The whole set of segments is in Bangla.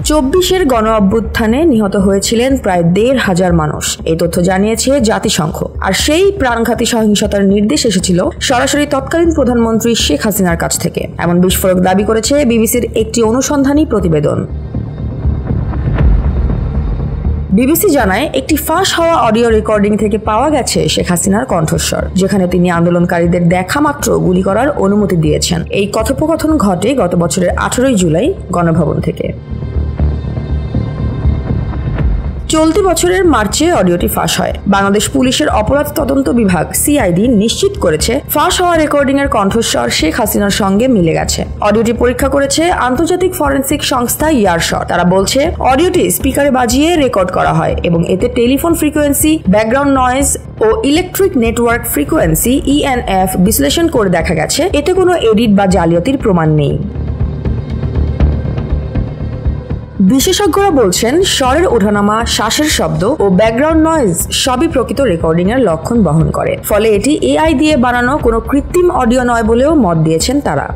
২৪-এর গণ অভ্যুত্থানে নিহত হয়েছিলেন প্রায় ১,৫০০ মানুষ, এই তথ্য জানিয়েছে জাতিসংঘ। আর সেই প্রাণঘাতী সহিংসতার নির্দেশ এসেছিল সরাসরি তৎকালীন প্রধানমন্ত্রী শেখ হাসিনার কাছ থেকে, এমন বিস্ফোরক দাবি করেছে বিবিসির একটি অনুসন্ধানী প্রতিবেদন। বিবিসি জানায়, একটি ফাঁস হওয়া অডিও রেকর্ডিং থেকে পাওয়া গেছে শেখ হাসিনার কণ্ঠস্বর, যেখানে তিনি আন্দোলনকারীদের দেখা মাত্র গুলি করার অনুমতি দিয়েছেন। এই কথোপকথন ঘটে গত বছরের ১৮ জুলাই গণভবন থেকে। চলতি বছরের মার্চে অডিওটি ফাঁস হয়। বাংলাদেশ পুলিশের অপরাধ তদন্ত বিভাগ সিআইডি নিশ্চিত করেছে ফাঁস হওয়া রেকর্ডিং এর কণ্ঠস্বর শেখ হাসিনার সঙ্গে মিলে গেছে। অডিওটি পরীক্ষা করেছে আন্তর্জাতিক ফরেনসিক সংস্থা ইয়ারশট। তারা বলছে, অডিওটি স্পিকারে বাজিয়ে রেকর্ড করা হয় এবং এতে টেলিফোন ফ্রিকোয়েন্সি, ব্যাকগ্রাউন্ড নয়েজ ও ইলেকট্রিক নেটওয়ার্ক ফ্রিকোয়েন্সি ইএনএফ বিশ্লেষণ করে দেখা গেছে এতে কোনো এডিট বা জালিয়াতির প্রমাণ নেই। বিশেষজ্ঞরা বলছেন, স্বরের ওঠানামা, শ্বাসের শব্দ ও ব্যাকগ্রাউন্ড নয়েজ সবই প্রকৃত রেকর্ডিং এর লক্ষণ বহন করে। ফলে এটি এআই দিয়ে বানানো কোনো কৃত্রিম অডিও নয় বলেও মত দিয়েছেন তারা।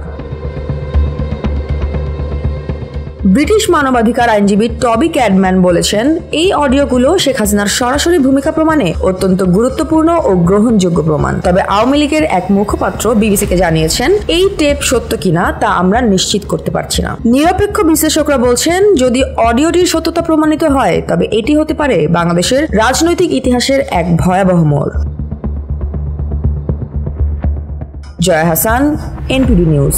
ব্রিটিশ মানবাধিকার আইনজীবী টবি ক্যাডম্যান বলেছেন, এই অডিওগুলো শেখ হাসিনার সরাসরি ভূমিকা প্রমাণে অত্যন্ত গুরুত্বপূর্ণ ও গ্রহণযোগ্য প্রমাণ। তবে আওয়ামী লীগের এক মুখপাত্র বিবিসিকে জানিয়েছেন, এই টেপ সত্য কিনা তা আমরা নিশ্চিত করতে পারছি না। নিরপেক্ষ বিশ্লেষকরা বলছেন, যদি অডিওটির সত্যতা প্রমাণিত হয় তবে এটি হতে পারে বাংলাদেশের রাজনৈতিক ইতিহাসের এক ভয়াবহ মোড়। Jaya Hasan, NPD news.